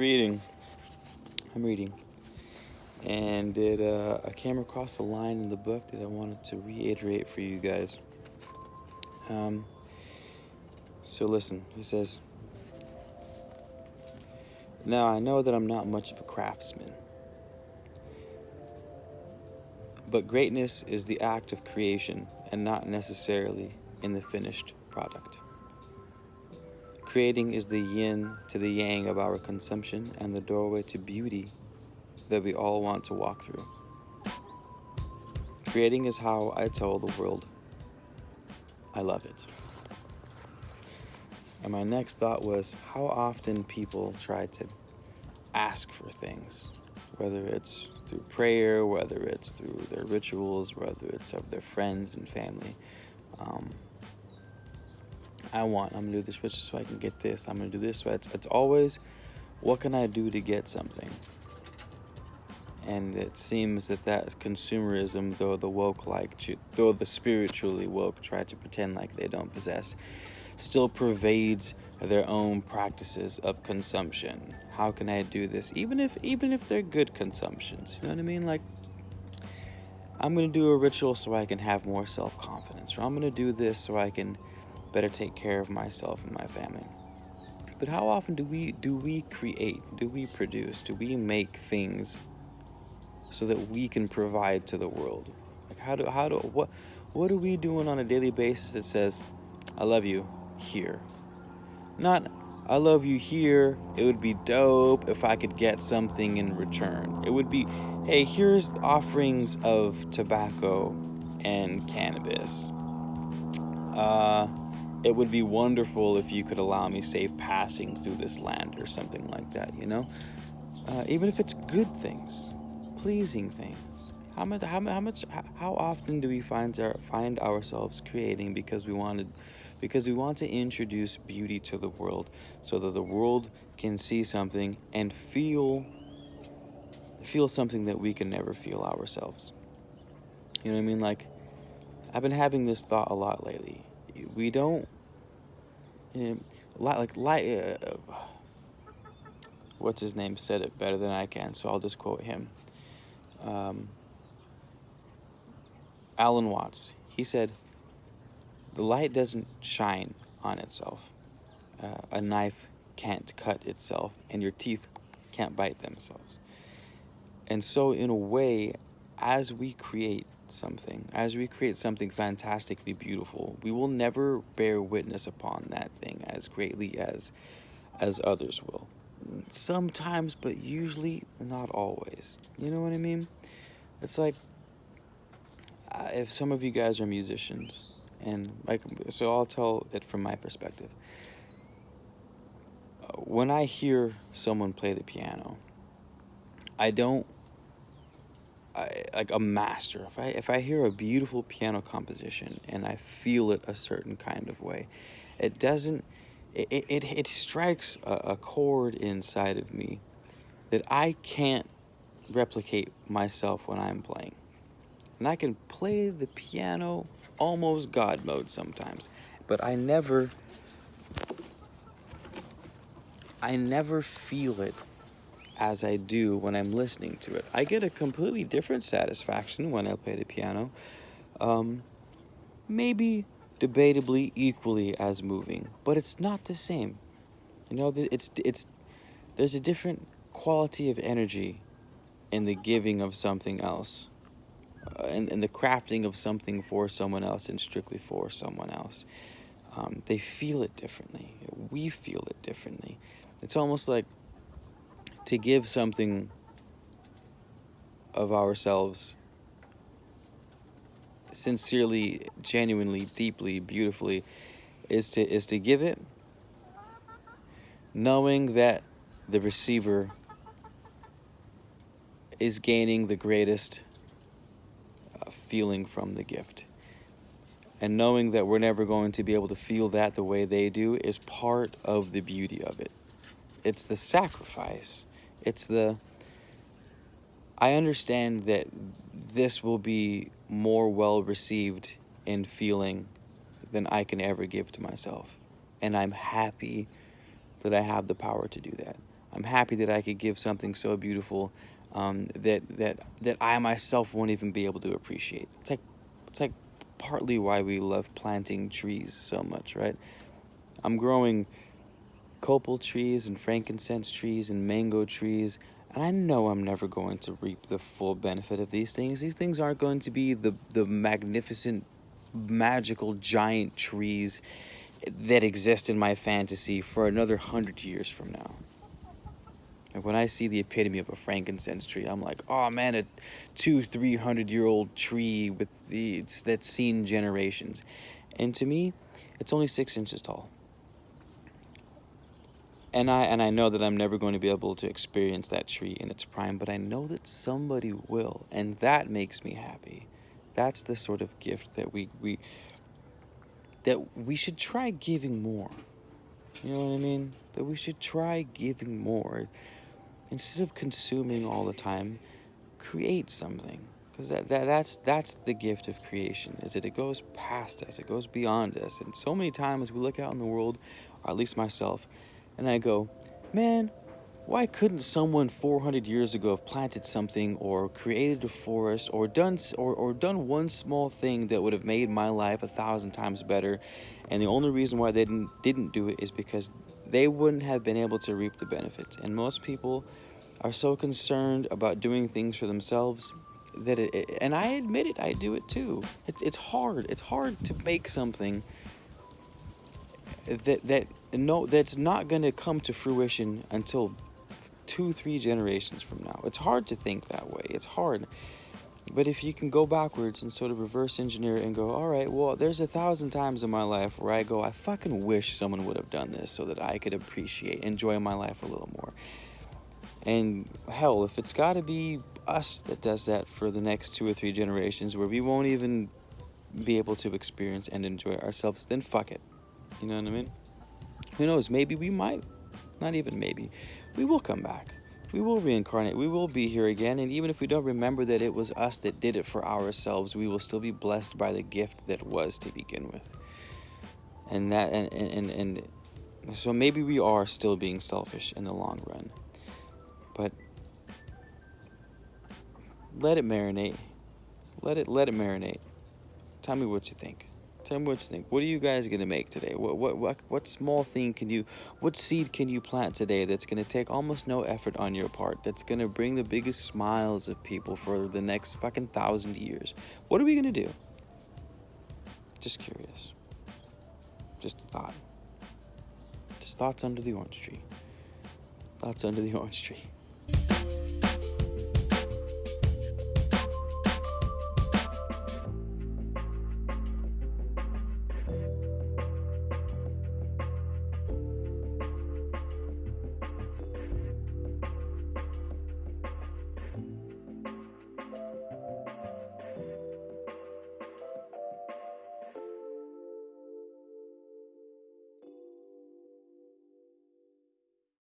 reading, and I came across a line in the book that I wanted to reiterate for you guys. So listen, he says, "Now I know that I'm not much of a craftsman, but greatness is the act of creation and not necessarily in the finished product. Creating is the yin to the yang of our consumption and the doorway to beauty that we all want to walk through. Creating is how I tell the world I love it." And my next thought was how often people try to ask for things, whether it's through prayer, whether it's through their rituals, whether it's of their friends and family. I'm gonna do this so I can get this. I'm gonna do this. So it's always, what can I do to get something? And it seems that consumerism, though the spiritually woke try to pretend like they don't possess, still pervades their own practices of consumption. How can I do this? Even if they're good consumptions, you know what I mean? Like, I'm gonna do a ritual so I can have more self-confidence, or I'm gonna do this so I can better take care of myself and my family. But how often do we create, do we produce, do we make things so that we can provide to the world? Like what are we doing on a daily basis that says, I love you here? Not, I love you here, it would be dope if I could get something in return. It would be, hey, here's offerings of tobacco and cannabis. It would be wonderful if you could allow me safe passing through this land, or something like that, you know? Even if it's good things, pleasing things. How often do we find ourselves creating because we want to introduce beauty to the world, so that the world can see something and feel something that we can never feel ourselves? You know what I mean? Like, I've been having this thought a lot lately. We don't, what's his name said it better than I can, so I'll just quote him. Alan Watts. He said, "The light doesn't shine on itself. A knife can't cut itself, and your teeth can't bite themselves." And so, in a way, as we create something fantastically beautiful, we will never bear witness upon that thing as greatly as others will. Sometimes, but usually not always. You know what I mean? It's like, if some of you guys are musicians, and so I'll tell it from my perspective. When I hear someone play the piano, like a master. If I hear a beautiful piano composition and I feel it a certain kind of way, it strikes a chord inside of me that I can't replicate myself when I'm playing. And I can play the piano almost God mode sometimes, but I never feel it as I do when I'm listening to it. I get a completely different satisfaction when I play the piano. Maybe debatably equally as moving, but it's not the same. You know, there's a different quality of energy in the giving of something else, and the crafting of something for someone else and strictly for someone else. They feel it differently. We feel it differently. It's almost like, to give something of ourselves sincerely, genuinely, deeply, beautifully, is to give it knowing that the receiver is gaining the greatest feeling from the gift. And knowing that we're never going to be able to feel that the way they do is part of the beauty of it. It's the sacrifice. I understand that this will be more well received in feeling than I can ever give to myself. And I'm happy that I have the power to do that. I'm happy that I could give something so beautiful that I myself won't even be able to appreciate. It's like partly why we love planting trees so much, right? I'm growing copal trees and frankincense trees and mango trees, and I know I'm never going to reap the full benefit of these things. These things aren't going to be the magnificent, magical, giant trees that exist in my fantasy for another 100 years from now. Like when I see the epitome of a frankincense tree, I'm like, oh man, a 200-300-year-old tree that's seen generations. And to me, it's only 6 inches tall. And I know that I'm never going to be able to experience that tree in its prime, but I know that somebody will, and that makes me happy. That's the sort of gift that we should try giving more. You know what I mean? That we should try giving more. Instead of consuming all the time, create something. Because that's the gift of creation, is that it goes past us, it goes beyond us. And so many times we look out in the world, or at least myself, and I go, man, why couldn't someone 400 years ago have planted something or created a forest or done one small thing that would have made my life 1,000 times better? And the only reason why they didn't do it is because they wouldn't have been able to reap the benefits. And most people are so concerned about doing things for themselves that and I admit it, I do it too. It's hard. It's hard to make something that's not going to come to fruition until 2-3 generations from now. It's hard to think that way. It's hard. But if you can go backwards and sort of reverse engineer it and go, all right, well, there's 1,000 times in my life where I go, I fucking wish someone would have done this so that I could enjoy my life a little more. And hell, if it's got to be us that does that for the next 2 or 3 generations where we won't even be able to experience and enjoy ourselves, then fuck it. You know what I mean? Who knows? Maybe we might. Not even maybe. We will come back. We will reincarnate. We will be here again. And even if we don't remember that it was us that did it for ourselves, we will still be blessed by the gift that was to begin with. And so maybe we are still being selfish in the long run. But let it marinate. Let it marinate. Tell me what you think. Tell me what you think. What are you guys gonna make today? What small thing what seed can you plant today that's gonna take almost no effort on your part? That's gonna bring the biggest smiles of people for the next fucking 1,000 years. What are we gonna do? Just curious. Just a thought. Just thoughts under the orange tree. Thoughts under the orange tree.